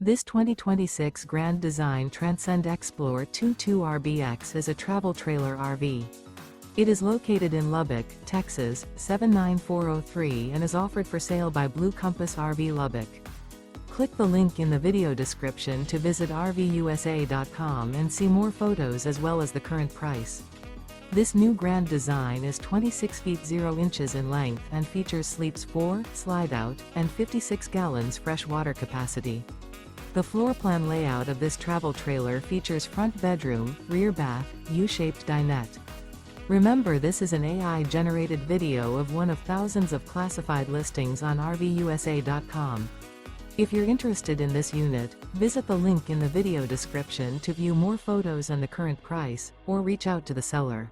This 2026 Grand Design Transcend Xplor 22RBX is a travel trailer RV. It is located in Lubbock, Texas, 79403 and is offered for sale by Blue Compass RV Lubbock. Click the link in the video description to visit RVUSA.com and see more photos as well as the current price. This new Grand Design is 26 feet 0 inches in length and features sleeps 4, Slideout, and 56 gallons fresh water capacity. The floor plan layout of this travel trailer features front bedroom, rear bath, U-shaped dinette. Remember, this is an AI-generated video of one of thousands of classified listings on RVUSA.com. If you're interested in this unit, visit the link in the video description to view more photos and the current price, or reach out to the seller.